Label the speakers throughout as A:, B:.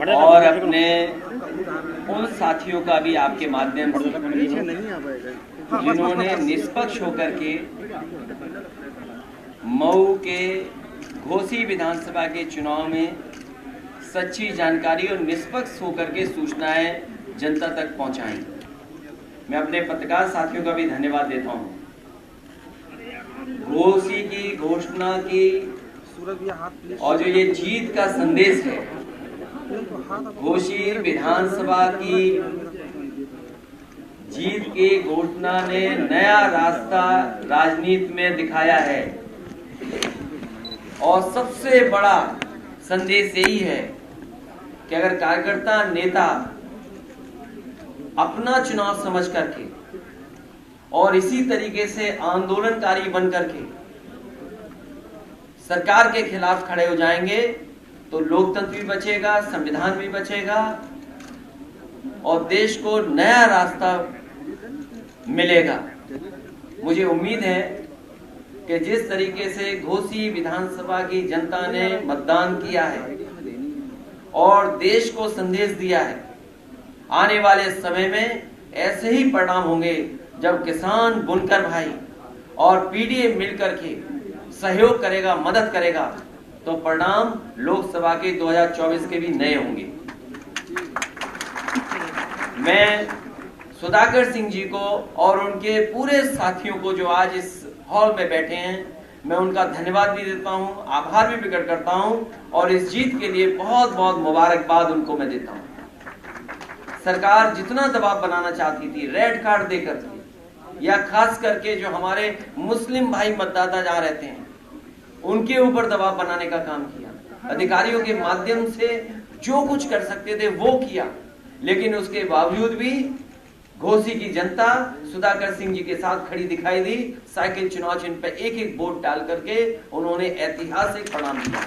A: और अपने उन साथियों का भी आपके माध्यम से जिन्होंने निष्पक्ष होकर के मऊ के घोसी विधानसभा के चुनाव में सच्ची जानकारी और निष्पक्ष होकर के सूचनाएं जनता तक पहुंचाई। मैं अपने पत्रकार साथियों का भी धन्यवाद देता हूं। घोसी की घोषणा की और जो ये जीत का संदेश है, घोसी विधानसभा की जीत की घोषणा ने नया रास्ता राजनीति में दिखाया है। और सबसे बड़ा संदेश यही है कि अगर कार्यकर्ता नेता अपना चुनाव समझ करके और इसी तरीके से आंदोलनकारी बन करके सरकार के खिलाफ खड़े हो जाएंगे तो लोकतंत्र भी बचेगा, संविधान भी बचेगा और देश को नया रास्ता मिलेगा। मुझे उम्मीद है कि जिस तरीके से घोसी विधानसभा की जनता ने मतदान किया है और देश को संदेश दिया है, आने वाले समय में ऐसे ही परिणाम होंगे जब किसान, बुनकर भाई और पीडीए मिलकर के सहयोग करेगा, मदद करेगा, तो परिणाम लोकसभा के 2024 के भी नए होंगे। मैं सुधाकर सिंह जी को और उनके पूरे साथियों को जो आज इस हॉल में बैठे हैं, मैं उनका धन्यवाद भी देता हूं, आभार भी प्रकट करता हूं और इस जीत के लिए बहुत बहुत मुबारकबाद उनको मैं देता हूं। सरकार जितना दबाव बनाना चाहती थी रेड कार्ड देकर के, या खास करके जो हमारे मुस्लिम भाई मतदाता जहां रहते हैं उनके ऊपर दबाव बनाने का काम किया, अधिकारियों के माध्यम से जो कुछ कर सकते थे वो किया, लेकिन उसके बावजूद भी घोसी की जनता सुधाकर सिंह जी के साथ खड़ी दिखाई दी। साइकिल चुनाव चिन्ह पर एक एक वोट डाल करके उन्होंने ऐतिहासिक परिणाम दिया।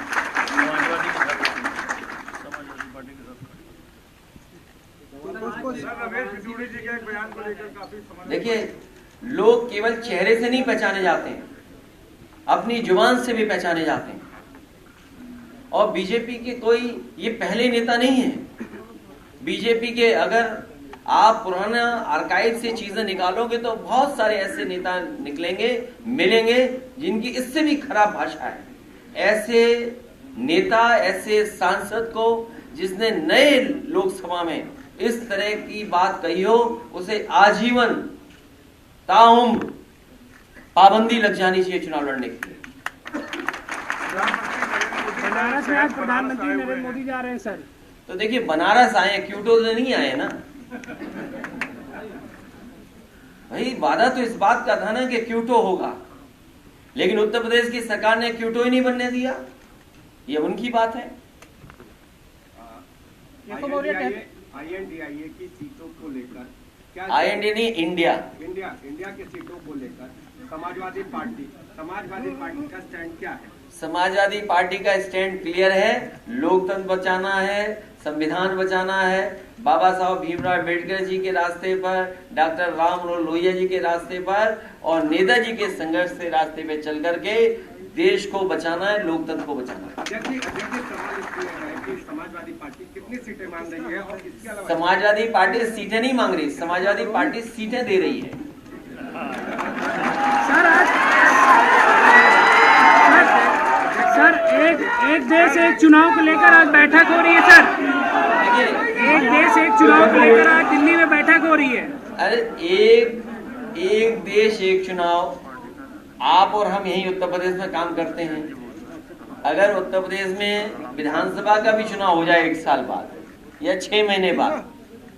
A: देखिए, लोग केवल चेहरे से नहीं पहचाने जाते हैं, अपनी जुबान से भी पहचाने जाते हैं। और बीजेपी के कोई ये पहले नेता नहीं है। बीजेपी के अगर आप पुराना आर्काइव से चीजें निकालोगे तो बहुत सारे ऐसे नेता निकलेंगे, मिलेंगे जिनकी इससे भी खराब भाषा है। ऐसे नेता, ऐसे सांसद को जिसने नए लोकसभा में इस तरह की बात कही हो, उसे आजीवन ताउम्र पाबंदी लग जानी चाहिए चुनाव लड़ने के लिए।
B: बनारस में आज प्रधानमंत्री नरेंद्र मोदी जा रहे हैं सर।
A: तो देखिए, बनारस आए, क्यूटो से नहीं आए ना भाई। वादा तो इस बात का था ना कि क्यूटो होगा, लेकिन उत्तर प्रदेश की सरकार ने क्यूटो ही नहीं बनने दिया। ये उनकी बात है।
C: INDIA की सीटों को लेकर क्या,
A: INDIA नहीं, इंडिया
C: के सीटों को लेकर समाजवादी पार्टी का स्टैंड क्या है?
A: समाजवादी पार्टी का स्टैंड क्लियर है। लोकतंत्र बचाना है, संविधान बचाना है, बाबा साहब भीमराव अम्बेडकर जी के रास्ते पर, डॉक्टर राम मनोहर लोहिया जी के रास्ते पर और नेताजी के संघर्ष के रास्ते पे चल करके देश को बचाना है, लोकतंत्र को बचाना है।
C: समाजवादी पार्टी कितनी सीटें मांग रही है और इसके अलावा
A: समाजवादी पार्टी सीटें नहीं मांग रही, समाजवादी पार्टी सीटें दे रही है।
B: सर एक देश एक चुनाव को लेकर आज बैठक हो रही है सर। एक देश एक चुनाव को लेकर आज दिल्ली में बैठक हो रही है।
A: अरे एक देश एक चुनाव, आप और हम यही उत्तर प्रदेश में काम करते हैं। अगर उत्तर प्रदेश में विधानसभा का भी चुनाव हो जाए 1 साल बाद या 6 महीने बाद,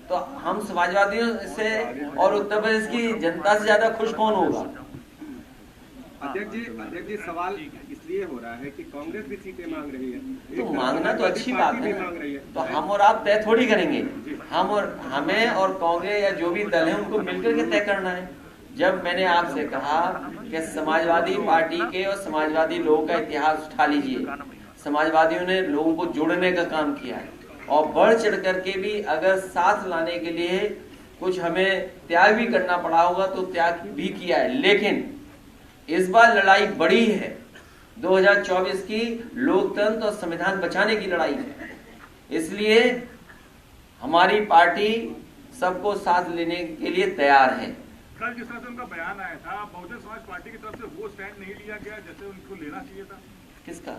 A: तो हम समाजवादियों से और उत्तर प्रदेश की जनता से ज्यादा खुश कौन होगा?
C: अध्यक्ष जी, सवाल इसलिए हो रहा है कि कांग्रेस भी सीटें मांग रही है।
A: तो मांगना तो अच्छी बात है, तो हम और आप तय थोड़ी करेंगे। हमें और कांग्रेस या जो भी दल है उनको मिलकर के तय करना है। जब मैंने आपसे कहा कि समाजवादी पार्टी के और समाजवादी लोगों का इतिहास उठा लीजिए, समाजवादियों ने लोगों को जोड़ने का काम किया है और बढ़ चढ़ करके भी अगर साथ लाने के लिए कुछ हमें त्याग भी करना पड़ा होगा तो त्याग भी किया है। लेकिन इस बार लड़ाई बड़ी है, 2024 की लोकतंत्र और संविधान बचाने की लड़ाई है। इसलिए हमारी पार्टी सबको साथ लेने के लिए तैयार है।
D: कल जिस तरह से उनका बयान आया था, बहुजन समाज पार्टी की तरफ से वो स्टैंड नहीं लिया गया जैसे उनको लेना चाहिए था।
A: किसका?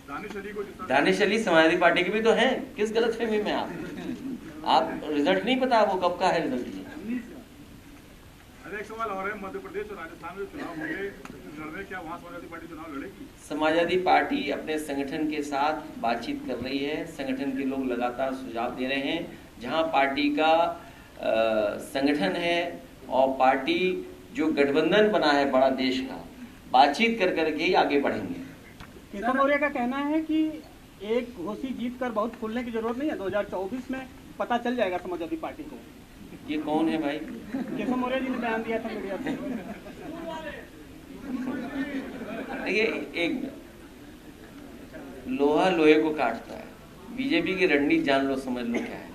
D: दानिश अली को।
A: दानिश अली समाजवादी पार्टी के भी तो हैं। किस गलतफहमी में आप रिजल्ट नहीं पता वो कब का है रिजल्ट?
D: अरे एक सवाल और है, मध्य प्रदेश और राजस्थान में चुनाव होंगे, लड़ रहे, क्या वहाँ समाजवादी पार्टी चुनाव लड़ेगी? समाजवादी
A: पार्टी अपने संगठन के साथ बातचीत कर रही है। संगठन के लोग लगातार सुझाव दे रहे हैं। जहां पार्टी का संगठन है और पार्टी जो गठबंधन बना है बड़ा देश का, बातचीत कर करके ही आगे बढ़ेंगे।
B: केशव मौर्य का कहना है कि एक घोषी जीत कर बहुत फूलने की जरूरत नहीं है, 2024 में पता चल जाएगा समाजवादी पार्टी को।
A: ये कौन है भाई?
B: केशव मौर्य जी ने बयान दिया था मीडिया पे।
A: देखिए, एक लोहा लोहे को काटता है। बीजेपी की रणनीति जान लो, समझ लो क्या है।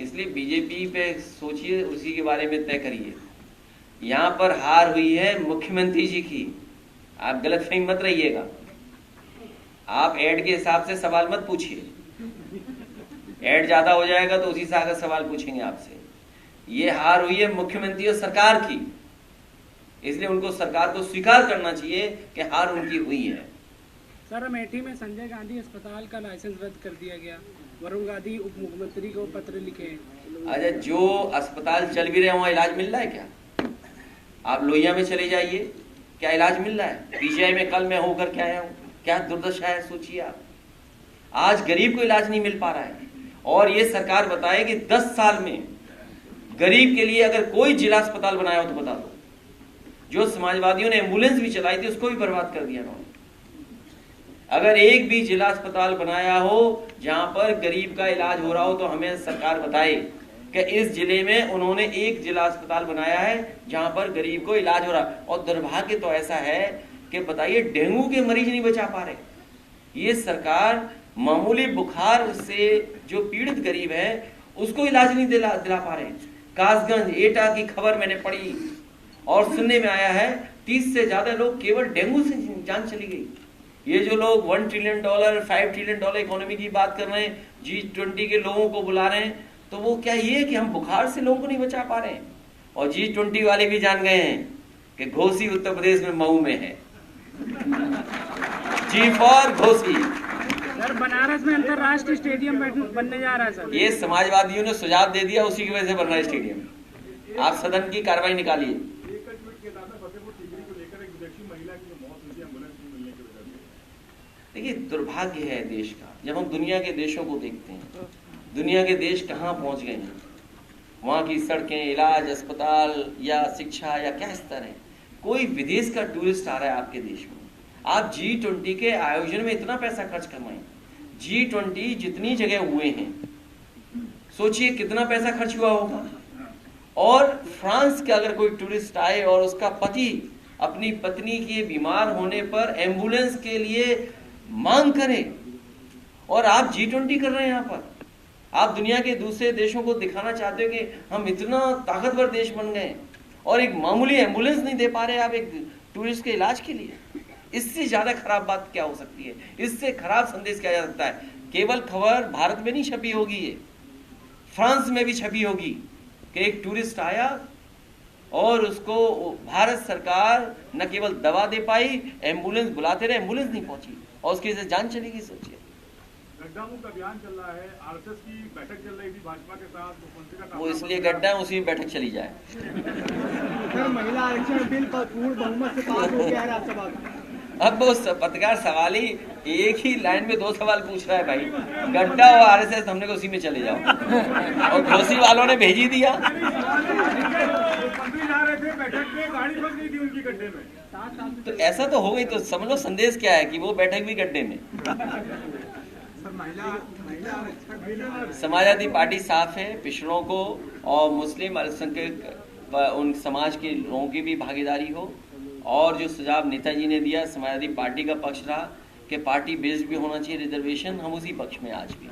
A: इसलिए बीजेपी पे सोचिए, उसी के बारे में तय करिए। यहाँ पर हार हुई है मुख्यमंत्री जी की, आप गलतफहमी मत रहिएगा। आप ऐड के हिसाब से सवाल मत पूछिए, ऐड ज्यादा हो जाएगा तो उसी से आगे सवाल पूछेंगे आपसे। ये हार हुई है मुख्यमंत्री और सरकार की, इसलिए उनको सरकार को स्वीकार करना चाहिए कि हार उनकी हुई है।
B: सर, अमेठी में संजय गांधी अस्पताल का लाइसेंस रद्द कर दिया गया। वरुण गांधी उप मुख्यमंत्री को पत्र लिखे।
A: अच्छा, जो अस्पताल चल भी रहे वहाँ इलाज मिल रहा है क्या? आप लोहिया में चले जाइए, क्या इलाज मिल रहा है? पीजीआई में कल मैं होकर के आया हूँ, क्या दुर्दशा है सोचिए आप। आज गरीब को इलाज नहीं मिल पा रहा है। और ये सरकार बताए कि 10 साल में गरीब के लिए अगर कोई जिला अस्पताल बनाया हो तो बता दो। जो समाजवादियों ने एम्बुलेंस भी चलाई थी उसको भी बर्बाद कर दिया उन्होंने। अगर एक भी जिला अस्पताल बनाया हो जहां पर गरीब का इलाज हो रहा हो तो हमें सरकार बताए कि इस जिले में उन्होंने एक जिला अस्पताल बनाया है जहां पर गरीब को इलाज हो रहा है। और दुर्भाग्य तो ऐसा है कि बताइए, डेंगू के मरीज नहीं बचा पा रहे। ये सरकार मामूली बुखार से जो पीड़ित गरीब है उसको इलाज नहीं दिला पा रहे। कासगंज एटा की खबर मैंने पढ़ी और सुनने में आया है 30 से ज्यादा लोग केवल डेंगू से जान चली गई। ये जो लोग $1 ट्रिलियन, $5 ट्रिलियन इकोनॉमी की बात कर रहे हैं, G20 के लोगों को बुला रहे हैं, तो वो क्या ये कि हम बुखार से लोगों को नहीं बचा पा रहे हैं? और G20 वाले भी जान गए हैं कि घोसी उत्तर प्रदेश में मऊ में है। जी फॉर घोसी।
B: सर, बनारस में अंतरराष्ट्रीय स्टेडियम बनने जा रहा है सर।
A: ये समाजवादियों ने सुझाव दे दिया, उसी की वजह से बन रहा है स्टेडियम। आप सदन की कार्रवाई निकालिए। देखिए, दुर्भाग्य है देश का। जब हम दुनिया के देशों को देखते हैं, दुनिया के देश कहाँ पहुंच गए हैं, वहां की सड़कें, इलाज, अस्पताल या शिक्षा या क्या स्तर है। कोई विदेश का टूरिस्ट आ रहा है आपके देश में, आप G20 के आयोजन में इतना पैसा खर्च करवाएं। G20 जितनी जगह हुए हैं, सोचिए कितना पैसा खर्च हुआ होगा। और फ्रांस के अगर कोई टूरिस्ट आए और उसका पति अपनी पत्नी के बीमार होने पर एम्बुलेंस के लिए मांग करे, और आप G20 कर रहे हैं यहाँ पर। आप दुनिया के दूसरे देशों को दिखाना चाहते हो कि हम इतना ताकतवर देश बन गए और एक मामूली एम्बुलेंस नहीं दे पा रहे आप एक टूरिस्ट के इलाज के लिए। इससे ज्यादा खराब बात क्या हो सकती है? इससे खराब संदेश क्या जा सकता है? केवल खबर भारत में नहीं छपी होगी, ये फ्रांस में भी छपी होगी कि एक टूरिस्ट आया और उसको भारत सरकार न केवल दवा दे पाई, एम्बुलेंस बुलाते रहे, एम्बुलेंस नहीं पहुंची और उसकी वजह से जान चली गई। सोचिए,
D: गड्ढा मुक्त अभियान चल रहा है, आरएसएस की बैठक चल रही थी भाजपा के साथ, मुख्यमंत्री का
A: वो इसलिए गड्ढा है, उसी में बैठक चली जाए।
B: सर, महिला आरक्षण बिल पर पूर्ण बहुमत से पास हो गया है राज्यसभा में।
A: अब वो पत्रकार सवाल ही एक ही लाइन में 2 सवाल पूछ रहा है भाई। गड्ढा और आरएसएस, हमने को उसी में चले जाओ। और घोसी वालों ने भेजी दिया।
D: मंत्री जा रहे थे बैठक में, गाड़ी फंस गई थी उनकी गड्ढे में।
A: तो ऐसा तो हो गई, तो समझ लो संदेश क्या है कि वो बैठक भी गड्ढे में। समाजवादी पार्टी साफ है, पिछड़ों को और मुस्लिम अल्पसंख्यक उन समाज के लोगों की भी भागीदारी हो। और जो सुझाव नेताजी ने दिया, समाजवादी पार्टी का पक्ष रहा कि पार्टी बेस्ड भी होना चाहिए रिजर्वेशन, हम उसी पक्ष में आज भी।